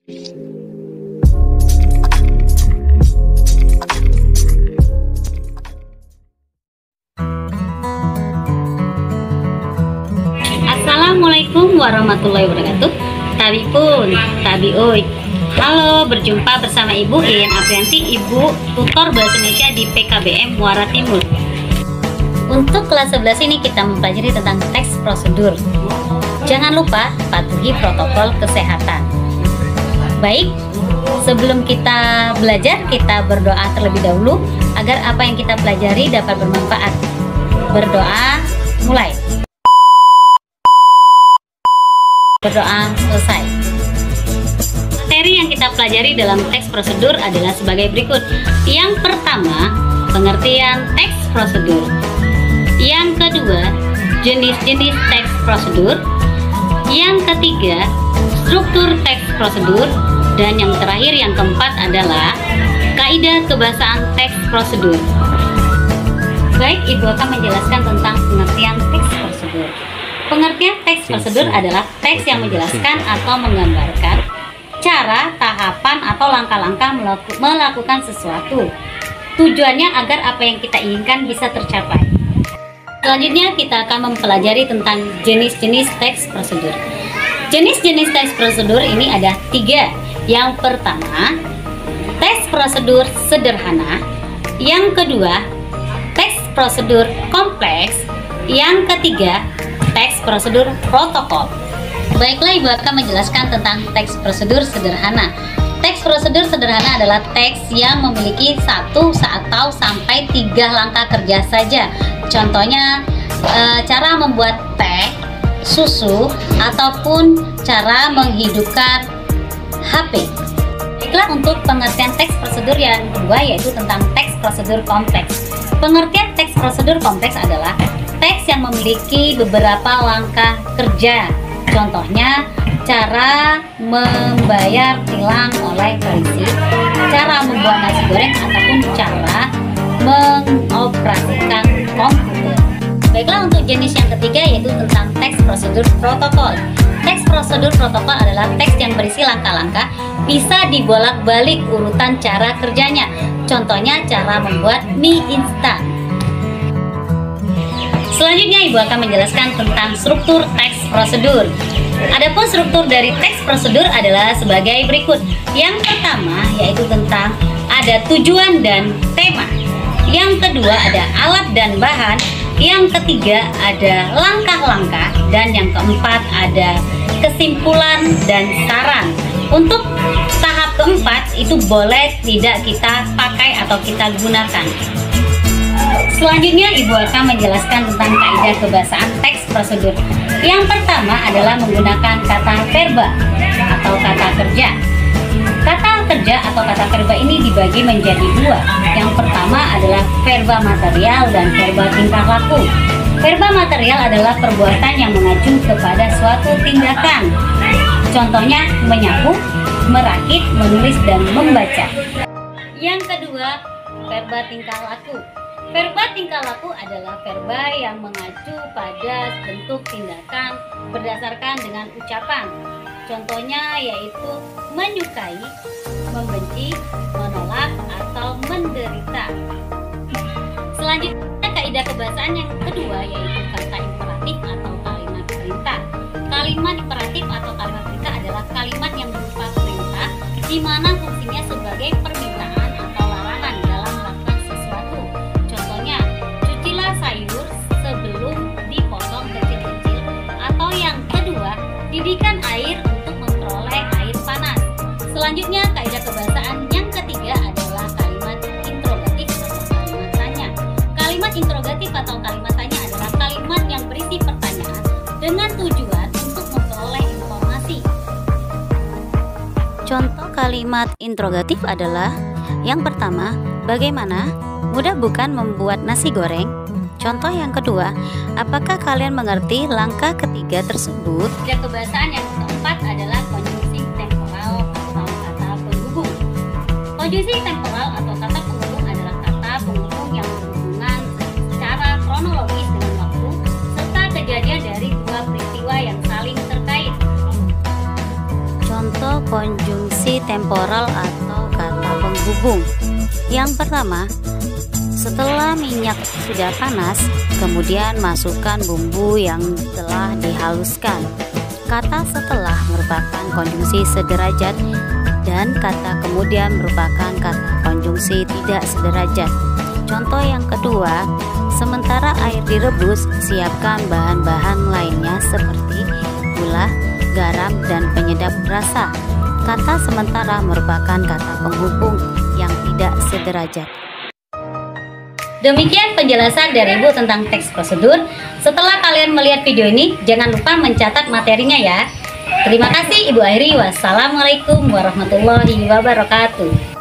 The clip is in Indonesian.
Assalamualaikum warahmatullahi wabarakatuh. Tabipun, tabioi. Halo, berjumpa bersama Ibu Iin Aprianti, Ibu Tutor Bahasa Indonesia di PKBM Muara Timur. Untuk kelas 11 ini kita mempelajari tentang teks prosedur. Jangan lupa patuhi protokol kesehatan. Baik, sebelum kita belajar, kita berdoa terlebih dahulu agar apa yang kita pelajari dapat bermanfaat. Berdoa, mulai. Berdoa selesai. Materi yang kita pelajari dalam teks prosedur adalah sebagai berikut. Yang pertama, pengertian teks prosedur. Yang kedua, jenis-jenis teks prosedur. Yang ketiga, struktur teks prosedur. Dan yang terakhir, yang keempat adalah kaidah kebahasaan teks prosedur. Baik, Ibu akan menjelaskan tentang pengertian teks prosedur. Pengertian teks prosedur adalah teks yang menjelaskan atau menggambarkan cara, tahapan, atau langkah-langkah melakukan sesuatu. Tujuannya agar apa yang kita inginkan bisa tercapai. Selanjutnya kita akan mempelajari tentang jenis-jenis teks prosedur. Jenis-jenis teks prosedur ini ada 3. Yang pertama, teks prosedur sederhana. Yang kedua, teks prosedur kompleks. Yang ketiga, teks prosedur protokol. Baiklah, Ibu akan menjelaskan tentang teks prosedur sederhana. Teks prosedur sederhana adalah teks yang memiliki 1 atau sampai 3 langkah kerja saja. Contohnya cara membuat teh, susu, ataupun cara menghidupkan HP. Baiklah, untuk pengertian teks prosedur yang kedua yaitu tentang teks prosedur kompleks. Pengertian teks prosedur kompleks adalah teks yang memiliki beberapa langkah kerja. Contohnya, cara membayar tilang oleh polisi, cara membuat nasi goreng, ataupun cara mengoperasikan komputer. Baiklah, untuk jenis yang ketiga yaitu tentang teks prosedur protokol. Teks prosedur protokol adalah teks yang berisi langkah-langkah, bisa dibolak-balik urutan cara kerjanya. Contohnya, cara membuat mie instan. Selanjutnya, Ibu akan menjelaskan tentang struktur teks prosedur. Adapun struktur dari teks prosedur adalah sebagai berikut. Yang pertama yaitu tentang ada tujuan dan tema. Yang kedua ada alat dan bahan. Yang ketiga ada langkah-langkah. Dan yang keempat ada kesimpulan dan saran. Untuk tahap keempat itu boleh tidak kita pakai atau kita gunakan. Selanjutnya, Ibu akan menjelaskan tentang kaidah kebahasaan teks prosedur. Yang pertama adalah menggunakan kata verba atau kata kerja. Kata kerja atau kata verba ini dibagi menjadi 2. Yang pertama adalah verba material dan verba tingkah laku. Verba material adalah perbuatan yang mengacu kepada suatu tindakan. Contohnya menyapu, merakit, menulis, dan membaca. Yang kedua, verba tingkah laku. Verba tingkah laku adalah verba yang mengacu pada bentuk tindakan berdasarkan dengan ucapan. Contohnya yaitu menyukai, membenci, menolak, atau menderita. Selanjutnya, kaidah kebahasaan yang kedua yaitu kata imperatif atau kalimat perintah. Kalimat imperatif atau kalimat perintah adalah kalimat yang berupa perintah di mana fungsinya sebagai permintaan atau larangan dalam melakukan sesuatu. Contohnya, cucilah sayur sebelum dipotong kecil-kecil. Atau yang kedua, didihkan air untuk memperoleh air panas. Selanjutnya, kaidah kebahasaan yang ketiga adalah kalimat interrogatif atau kalimat tanya. Kalimat interrogatif atau kalimat tanya adalah kalimat yang berisi pertanyaan dengan tujuan untuk memperoleh informasi. Contoh kalimat interrogatif adalah yang pertama, bagaimana? Mudah bukan membuat nasi goreng? Contoh yang kedua, apakah kalian mengerti langkah ketiga tersebut? Kaidah kebahasaan yang keempat adalah konjungsi temporal atau kata penghubung. Konjungsi temporal atau kata penghubung adalah kata penghubung yang berhubungan secara kronologis dengan waktu serta kejadian dari dua peristiwa yang saling terkait. Contoh konjungsi temporal atau kata penghubung. Yang pertama, setelah minyak sudah panas, kemudian masukkan bumbu yang telah dihaluskan. Kata setelah merupakan konjungsi sederajat dan kata kemudian merupakan kata konjungsi tidak sederajat. Contoh yang kedua, sementara air direbus, siapkan bahan-bahan lainnya seperti gula, garam, dan penyedap rasa. Kata sementara merupakan kata penghubung yang tidak sederajat. Demikian penjelasan dari Ibu tentang teks prosedur. Setelah kalian melihat video ini, jangan lupa mencatat materinya ya. Terima kasih Ibu Airi. Wassalamualaikum warahmatullahi wabarakatuh.